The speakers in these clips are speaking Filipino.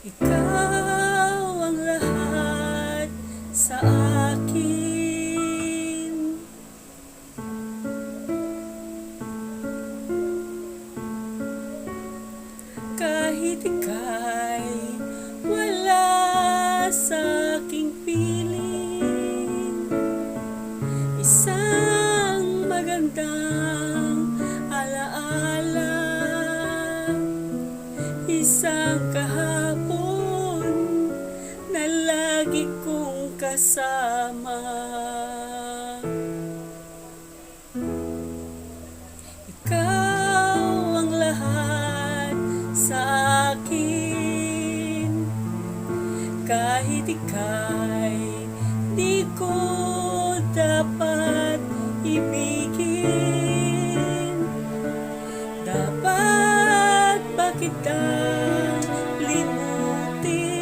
Ikaw ang lahat sa akin. Kahit ika'y wala sa aking piling, isang magandang alaala, isang kahapon na lagi kong kasama. Ikaw ang lahat sa akin. Kahit ika'y di ko dapat ibigin, dapat ba kitang limutin?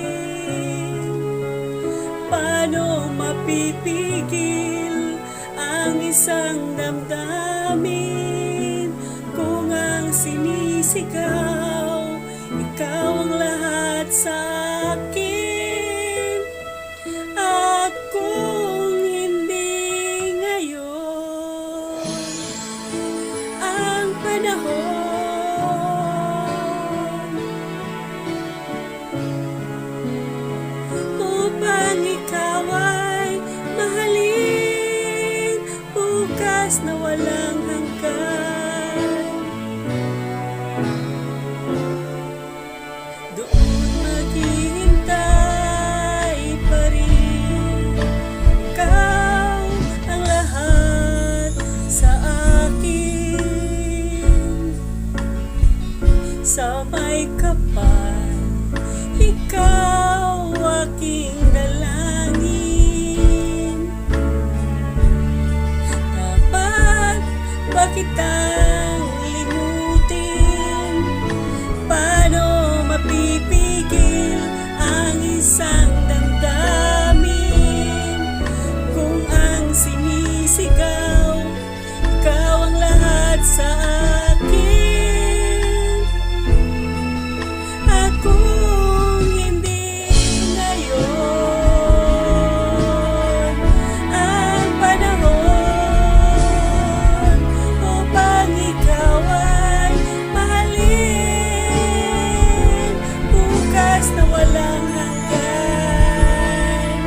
Paano mapipigil ang isang damdamin kung ang sinisigaw ikaw ang lahat sa akin? At kung hindi ngayon ang panahon upang ikaw ay mahalin, bukas na walang hanggan, doon maghihintay pa rin. Ikaw ang lahat sa akin. Sa may kapal, ikaw aking dalangin. Dapat ba kitang limutin? Paano mapipigil ang isang damdamin kung ang sinisigaw ikaw ang lahat sa akin? At kung hindi ngayon ang panahon upang ikaw ay mahalin, bukas na walang hanggan,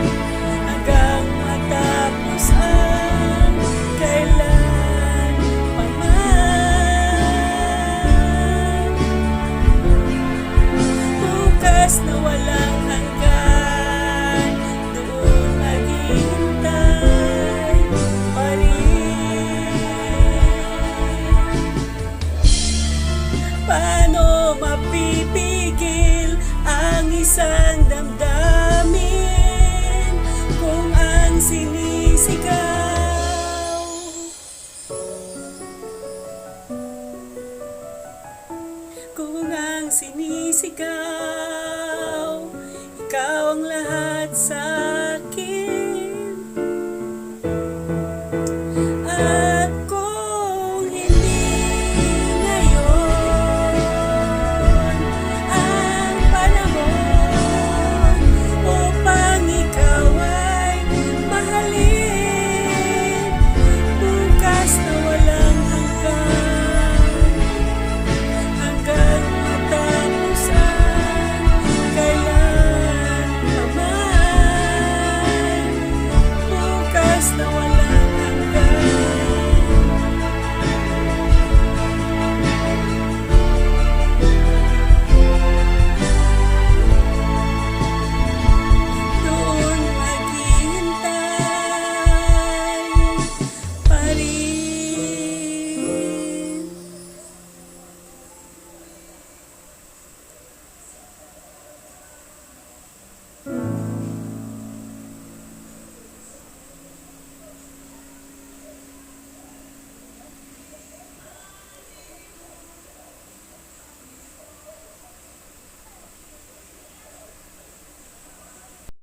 hanggang matapos ang kailan paman, bukas na walang hanggan, doon maghihintay pa rin. Paano mapipigil ang isang damdamin kung ang sinisigaw kung ang sinisigaw ikaw ang lahat sa